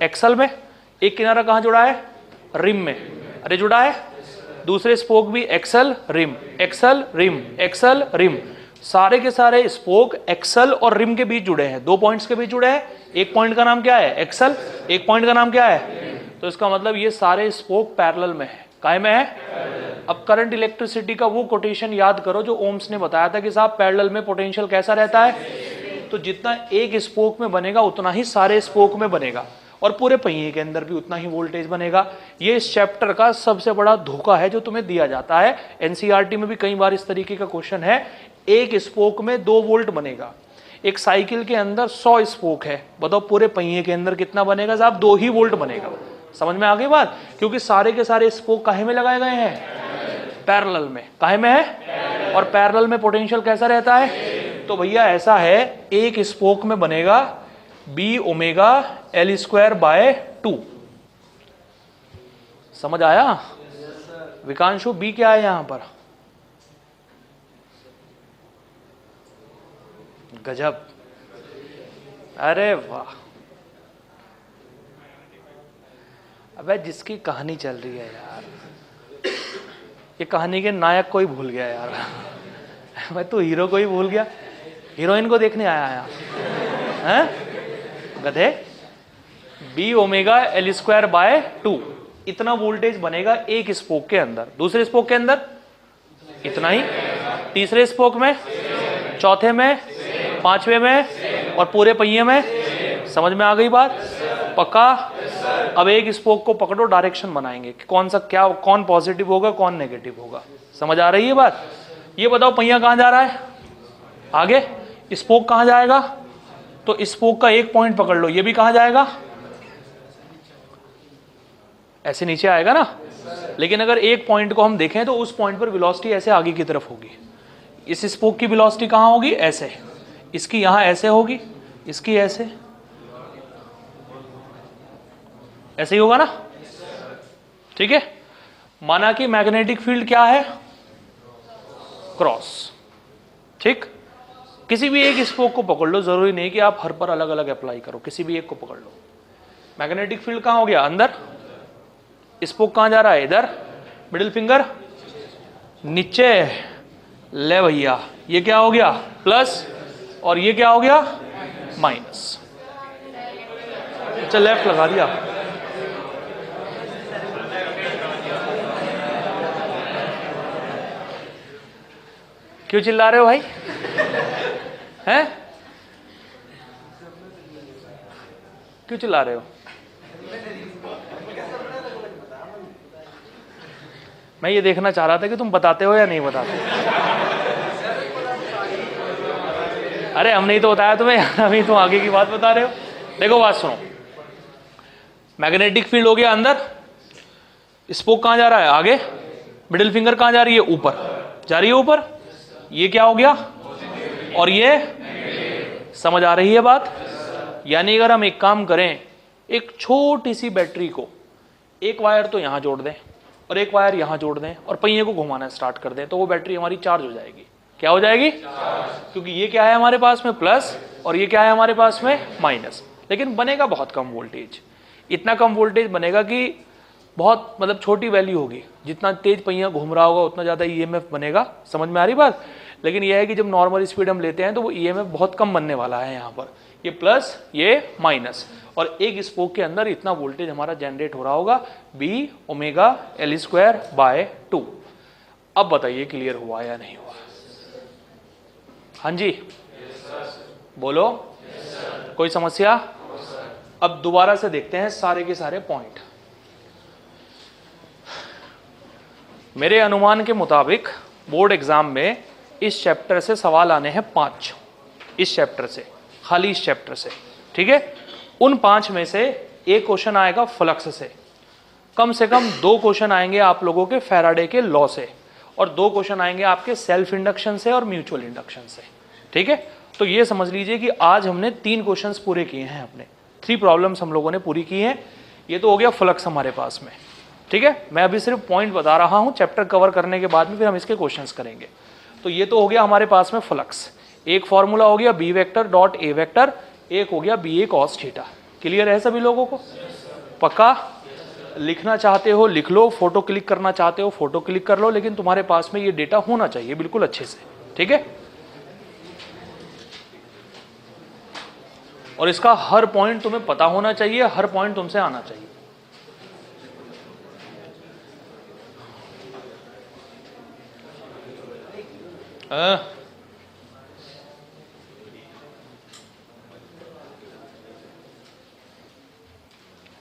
एक्सल में। एक किनारा कहाँ जुड़ा है? रिम में। अरे जुड़ा है। दूसरे स्पोक भी axle rim, axle rim, axle rim. सारे के सारे स्पोक एक्सल और रिम के बीच जुड़े हैं, 2 पॉइंट्स के बीच जुड़े हैं। एक पॉइंट का नाम क्या है? एक्सल। एक पॉइंट का नाम क्या है? तो इसका मतलब ये सारे स्पोक पैरेलल में है। काय में है? अब करंट इलेक्ट्रिसिटी का वो कोटेशन याद करो जो ओम्स ने बताया था कि साहब पैरेलल में पोटेंशियल कैसा रहता है? तो जितना एक स्पोक में बनेगा उतना ही सारे स्पोक में बनेगा, और पूरे पहिए के अंदर भी उतना ही वोल्टेज बनेगा। ये इस चैप्टर का सबसे बड़ा धोखा है जो तुम्हें दिया जाता है। एनसीईआरटी में भी कई बार इस तरीके का क्वेश्चन है, एक स्पोक में 2 वोल्ट बनेगा। एक साइकिल के अंदर 100 स्पोक है, बताओ पूरे पहिए के अंदर कितना बनेगा साहब? 2 ही वोल्ट बनेगा। समझ में आ गई बात? क्योंकि सारे के सारे स्पोक काहे में लगाए गए हैं? पैरेलल में। काहे में है? और पैरेलल में पोटेंशियल कैसा रहता है? तो भैया ऐसा है, एक स्पोक में बनेगा B omega L square by 2। समझ आया विकांशु? बी क्या है यहां पर? गजब, अरे वाह। अबे जिसकी कहानी चल रही है यार, ये कहानी के नायक को ही भूल गया यार। मैं तो हीरो को ही भूल गया, हीरोइन को देखने आया हैं? गधे। B omega L square by 2, इतना वोल्टेज बनेगा एक स्पोक के अंदर। दूसरे स्पोक के अंदर इतना ही, तीसरे स्पोक में, चौथे में, पांचवे में, और पूरे पहिए में। समझ में आ गई बात? पक्का? अब एक स्पोक को पकड़ो, डायरेक्शन बनाएंगे कि कौन सा क्या, कौन पॉजिटिव होगा कौन नेगेटिव होगा। समझ आ रही है बात? ये बताओ पहिया कहां जा रहा है? आगे। स्पोक कहां जाएगा? तो स्पोक का एक पॉइंट पकड़ लो, ये भी कहां जाएगा? ऐसे नीचे आएगा ना। लेकिन अगर एक पॉइंट को हम देखें तो उस पॉइंट पर वेलोसिटी ऐसे आगे की तरफ होगी। इस स्पोक की वेलोसिटी कहां होगी? ऐसे। इसकी यहां ऐसे होगी, इसकी ऐसे, ऐसे ही होगा ना। ठीक है, माना कि मैग्नेटिक फील्ड क्या है? क्रॉस। ठीक, किसी भी एक स्पोक को पकड़ लो, जरूरी नहीं कि आप हर पर अलग अलग अप्लाई करो, किसी भी एक को पकड़ लो। मैग्नेटिक फील्ड कहां हो गया? अंदर। स्पोक कहां जा रहा है? इधर। मिडिल फिंगर नीचे। ले भैया, ये क्या हो गया? प्लस, और ये क्या हो गया? माइनस। अच्छा लेफ्ट लगा दिया। क्यों चिल्ला रहे हो भाई? हैं? क्यों चिल्ला रहे हो? मैं ये देखना चाह रहा था कि तुम बताते हो या नहीं बताते। अरे हमने ही तो बताया तुम्हें, अभी तुम आगे की बात बता रहे हो। देखो बात सुनो, मैग्नेटिक फील्ड हो गया अंदर, स्पोक कहां जा रहा है? आगे। मिडिल फिंगर कहां जा रही है? ऊपर जा रही है, ऊपर। ये क्या हो गया? और ये। समझ आ रही है बात? यानी अगर हम एक काम करें, एक छोटी सी बैटरी को एक वायर तो यहां जोड़ दें और एक वायर यहां जोड़ दें और पहिए को घुमाना स्टार्ट कर दें, तो वो बैटरी हमारी चार्ज हो जाएगी। क्या हो जाएगी? क्योंकि ये क्या है हमारे पास में? प्लस, और ये क्या है हमारे पास में? माइनस। लेकिन बनेगा बहुत कम वोल्टेज। इतना कम वोल्टेज बनेगा कि बहुत मतलब छोटी वैल्यू होगी। जितना तेज पहिया घूम रहा होगा उतना ज़्यादा ईएमएफ बनेगा। समझ में आ रही बात? लेकिन यह है कि जब नॉर्मल स्पीड हम लेते हैं तो वो ईएमएफ बहुत कम बनने वाला है यहाँ पर, ये प्लस ये माइनस, और एक स्पोक के अंदर इतना वोल्टेज हमारा जनरेट हो रहा होगा B omega L square by 2। अब बताइए क्लियर हुआ या नहीं हुआ? हाँ जी बोलो, कोई समस्या? अब दोबारा से देखते हैं सारे के सारे पॉइंट। मेरे अनुमान के मुताबिक बोर्ड एग्जाम में इस चैप्टर से सवाल आने हैं 5, इस चैप्टर से, खाली इस चैप्टर से, ठीक है। उन 5 में से एक क्वेश्चन आएगा फ्लक्स से, कम से कम 2 क्वेश्चन आएंगे आप लोगों के फैराडे के लॉ से, और 2 क्वेश्चन आएंगे आपके सेल्फ इंडक्शन से और म्यूचुअल इंडक्शन से, ठीक है। तो ये समझ लीजिए कि आज हमने 3 क्वेश्चंस पूरे किए हैं, अपने 3 प्रॉब्लम्स हम लोगों ने पूरी की हैं। ये तो हो गया फ्लक्स हमारे पास में, ठीक है। मैं अभी सिर्फ पॉइंट बता रहा हूं, चैप्टर कवर करने के बाद में फिर हम इसके क्वेश्चंस करेंगे। तो ये तो हो गया हमारे पास में फ्लक्स। एक फॉर्मूला हो गया B vector dot A vector, एक हो गया B A cos theta. Clear है सभी लोगों को? पक्का? लिखना चाहते हो लिख लो, फोटो क्लिक करना चाहते हो फोटो क्लिक कर लो, लेकिन तुम्हारे पास में ये डेटा होना चाहिए बिल्कुल अच्छे से, ठीक है। और इसका हर पॉइंट तुम्हें पता होना चाहिए, हर पॉइंट तुमसे आना चाहिए।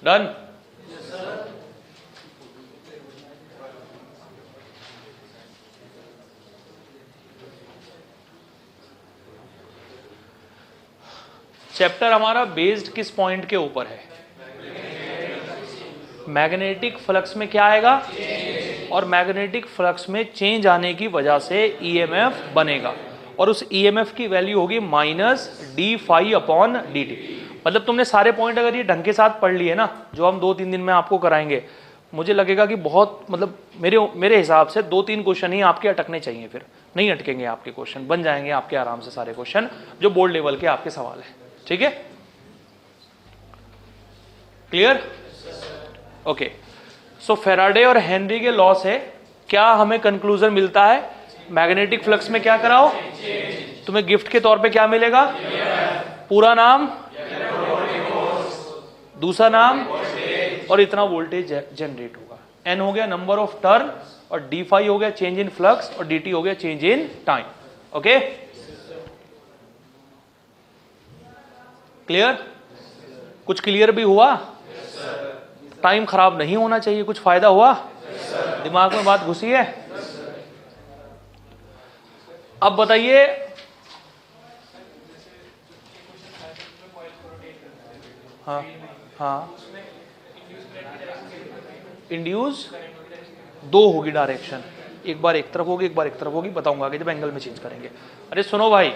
डन? चैप्टर हमारा बेस्ड किस पॉइंट के ऊपर है? मैग्नेटिक फ्लक्स में क्या आएगा, और मैग्नेटिक फ्लक्स में चेंज आने की वजह से ईएमएफ बनेगा, और उस ईएमएफ की वैल्यू होगी minus d phi upon d t. मतलब तुमने सारे पॉइंट अगर ये ढंग के साथ पढ़ लिए ना, जो हम 2-3 दिन में आपको कराएंगे, मुझे लगेगा कि बहुत, मतलब मेरे हिसाब से 2-3 क्वेश्चन ही आपके अटकने चाहिए, फिर नहीं अटकेंगे आपके क्वेश्चन, बन जाएंगे आपके आराम से सारे क्वेश्चन जो बोर्ड लेवल के आपके सवाल है, ठीक है। क्लियर? ओके। सो फैराडे और हेनरी के लॉ से क्या हमें कंक्लूजन मिलता है? मैग्नेटिक फ्लक्स में क्या कराओ, तुम्हें गिफ्ट के तौर पे क्या मिलेगा? पूरा नाम, दूसरा नाम, और इतना वोल्टेज जनरेट होगा। एन हो गया नंबर ऑफ टर्न, और डी फाई हो गया चेंज इन फ्लक्स, और डी टी हो गया change in time. Okay, clear? कुछ क्लियर भी हुआ? टाइम खराब नहीं होना चाहिए, कुछ फायदा हुआ? दिमाग में बात घुसी है? अब बताइए, हाँ हाँ, इंड्यूस 2 होगी डायरेक्शन, एक बार एक तरफ होगी एक बार एक तरफ होगी, बताऊंगा आगे जब एंगल में चेंज करेंगे। अरे सुनो भाई,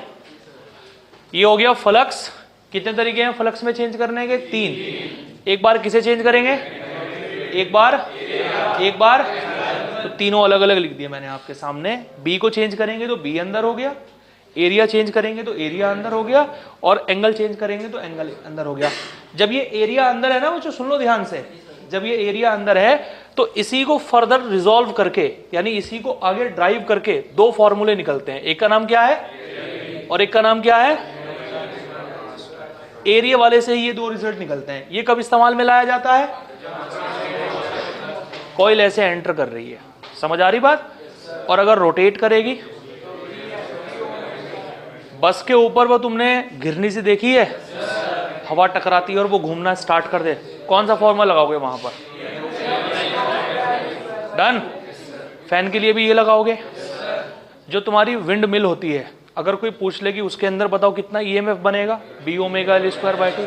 ये हो गया फ्लक्स। कितने तरीके हैं फ्लक्स में चेंज करने के? 3। एक बार किसे चेंज करेंगे? एक बार तो तीनों अलग अलग लिख दिए मैंने आपके सामने। बी को चेंज करेंगे तो बी अंदर हो गया, एरिया चेंज करेंगे तो एरिया अंदर हो गया, और एंगल चेंज करेंगे तो एंगल अंदर हो गया। जब ये एरिया अंदर है ना, वो जो सुन लो ध्यान से, जब ये एरिया अंदर है तो इसी को फर्दर रिजॉल्व करके, यानी इसी को आगे ड्राइव करके 2 फॉर्मूले निकलते हैं। एक का नाम क्या है और एक का नाम क्या है? एरिया वाले से ही ये 2 रिजल्ट निकलते हैं। ये कब इस्तेमाल में लाया जाता है? कॉइल ऐसे एंटर कर रही है, समझ आ रही बात? और अगर रोटेट करेगी, बस के ऊपर वो तुमने गिरनी सी देखी है, हवा टकराती है और वो घूमना स्टार्ट कर दे, कौन सा फॉर्मूला लगाओगे वहां पर? डन? फैन के लिए भी ये लगाओगे। जो तुम्हारी विंड मिल होती है, अगर कोई पूछ ले कि उसके अंदर बताओ कितना ईएमएफ बनेगा, B omega L square by 2।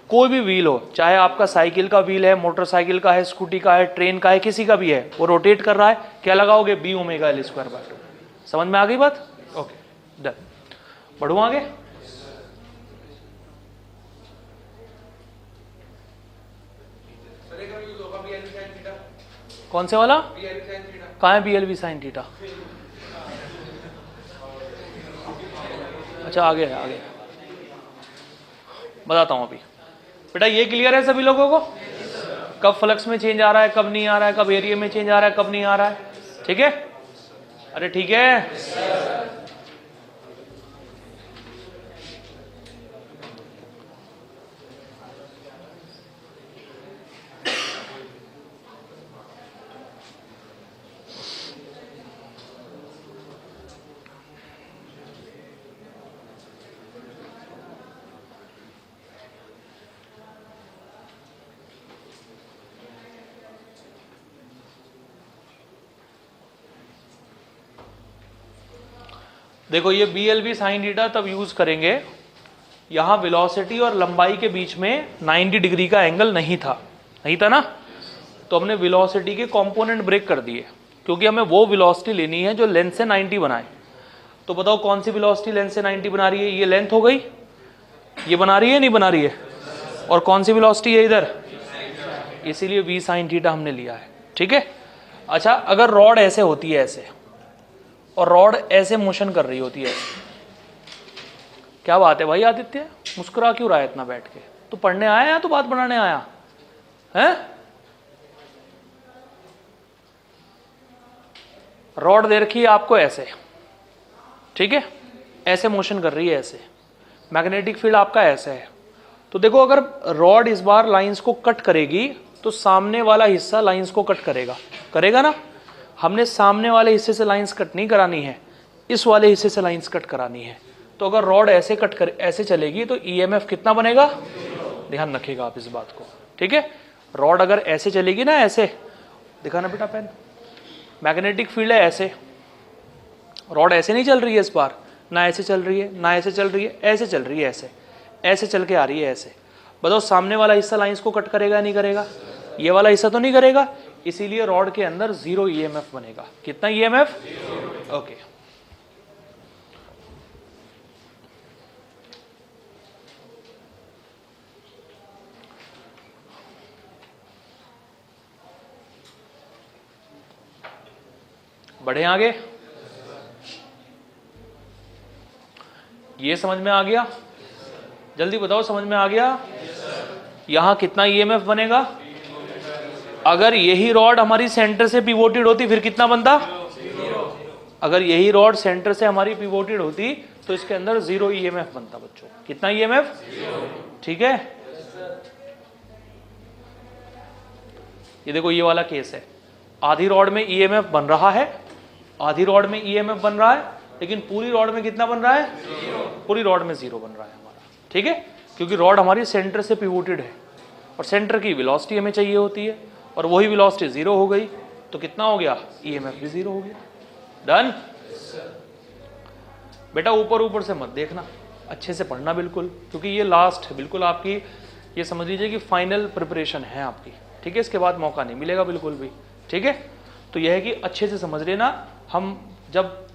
कोई भी व्हील हो, चाहे आपका साइकिल का व्हील है, मोटरसाइकिल का है, स्कूटी का है, ट्रेन का है, किसी का भी है, वो रोटेट कर रहा है, क्या लगाओगे? B omega L square by 2। समझ में आ गई बात? Okay done. बढ़ू आगे। कौन से वाला? कहाँ है B L V sine theta? अच्छा आगे है, आगे बताता हूं अभी। बेटा ये क्लियर है सभी लोगों को? कब फ्लक्स में चेंज आ रहा है, कब नहीं आ रहा है, कब एरिया में चेंज आ रहा है, कब नहीं आ रहा है? ठीक है? अरे ठीक है, देखो ये BLV sin थीटा तब यूज करेंगे, यहां वेलोसिटी और लंबाई के बीच में 90 डिग्री का एंगल नहीं था, नहीं था ना, तो हमने वेलोसिटी के कंपोनेंट ब्रेक कर दिए, क्योंकि हमें वो वेलोसिटी लेनी है जो लेंथ से 90 बनाए। तो बताओ कौन सी वेलोसिटी लेंथ से 90 बना रही है? ये लेंथ हो गई, ये बना रही है नहीं बना रही है, और कौन सी वेलोसिटी है इधर, इसीलिए V sin थीटा हमने लिया है। ठीक है। अच्छा, अगर रॉड ऐसे होती है ऐसे, और रॉड ऐसे मोशन कर रही होती है ऐसे, क्या बात है भाई आदित्य, मुस्कुरा क्यों रहा है इतना बैठ के? तू पढ़ने आया या तू बात बनाने आया है? रॉड दे रखी है आपको ऐसे, ठीक है, ऐसे मोशन कर रही है ऐसे, मैग्नेटिक फील्ड आपका ऐसे है। तो देखो अगर रॉड इस बार लाइंस को कट करेगी तो सामने वाला हिस्सा लाइंस को कट करेगा, करेगा ना। हमने सामने वाले हिस्से से लाइंस कट नहीं करानी है, इस वाले हिस्से से लाइंस कट करानी है। तो अगर रॉड ऐसे कट कर ऐसे चलेगी तो EMF कितना बनेगा? ध्यान रखिएगा आप इस बात को, ठीक है। रॉड अगर ऐसे चलेगी ना, ऐसे दिखाना बेटा पेन, मैग्नेटिक फील्ड है ऐसे, रॉड ऐसे नहीं चल रही है इस बार, ना ऐसे चल रही है ना ऐसे चल रही है, ऐसे चल रही है, ऐसे ऐसे चल के आ रही है ऐसे। बताओ सामने वाला हिस्सा लाइंस को कट करेगा नहीं करेगा? ये वाला हिस्सा तो नहीं करेगा, इसीलिए रॉड के अंदर 0 EMF बनेगा। कितना EMF? ओके। बढ़े आगे, ये समझ में आ गया? जल्दी बताओ समझ में आ गया? यहां कितना EMF बनेगा? अगर यही रॉड हमारी सेंटर से पिवोटेड होती फिर कितना बनता? अगर यही रॉड सेंटर से हमारी पिवोटेड होती तो इसके अंदर 0 EMF बनता बच्चों। कितना EMF? ठीक है। ये देखो ये वाला केस है, आधी रॉड में EMF बन रहा है, आधी रॉड में EMF बन रहा है, लेकिन पूरी रॉड में कितना बन रहा है? पूरी रॉड में 0 बन रहा है हमारा, ठीक है, क्योंकि रॉड हमारी सेंटर से पिवोटेड है और सेंटर की वेलोसिटी हमें चाहिए होती है, और वही वेलोसिटी 0 हो गई तो कितना हो गया? EMF भी 0 हो गया। डन? बेटा ऊपर ऊपर से मत देखना, अच्छे से पढ़ना बिल्कुल, क्योंकि ये लास्ट है बिल्कुल आपकी, ये समझ लीजिए कि फाइनल प्रिपरेशन है आपकी, ठीक है। इसके बाद मौका नहीं मिलेगा बिल्कुल भी, ठीक है। तो यह है कि अच्छे से समझ लेना। हम जब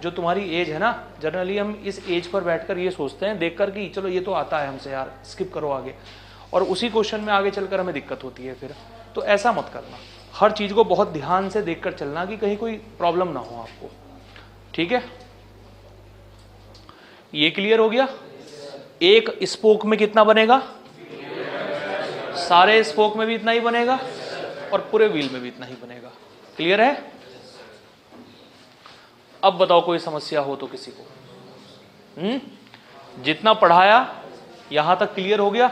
जो तुम्हारी एज है ना, जनरली हम इस एज पर बैठकर ये सोचते हैं देखकर कि चलो ये तो आता है हमसे यार, स्किप करो आगे, और उसी क्वेश्चन में आगे चलकर हमें दिक्कत होती है फिर। तो ऐसा मत करना, हर चीज़ को बहुत ध्यान से देखकर चलना कि कहीं कोई प्रॉब्लम ना हो आपको, ठीक है। ये क्लियर हो गया? एक स्पोक में कितना बनेगा? सारे स्पोक में भी इतना ही बनेगा और पूरे व्हील में भी इतना ही बनेगा। क्लियर है? अब बताओ कोई समस्या हो तो किसी को। जितना पढ़ाया यहां तक क्लियर हो गया?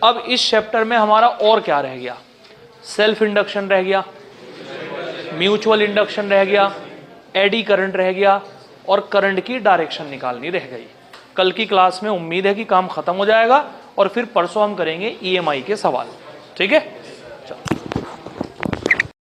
अब इस चैप्टर में हमारा और क्या रह गया? सेल्फ इंडक्शन रह गया, म्यूचुअल इंडक्शन रह गया, एडी करंट रह गया, और करंट की डायरेक्शन निकालनी रह गई। कल की क्लास में उम्मीद है कि काम खत्म हो जाएगा और फिर परसों हम करेंगे EMI के सवाल, ठीक है।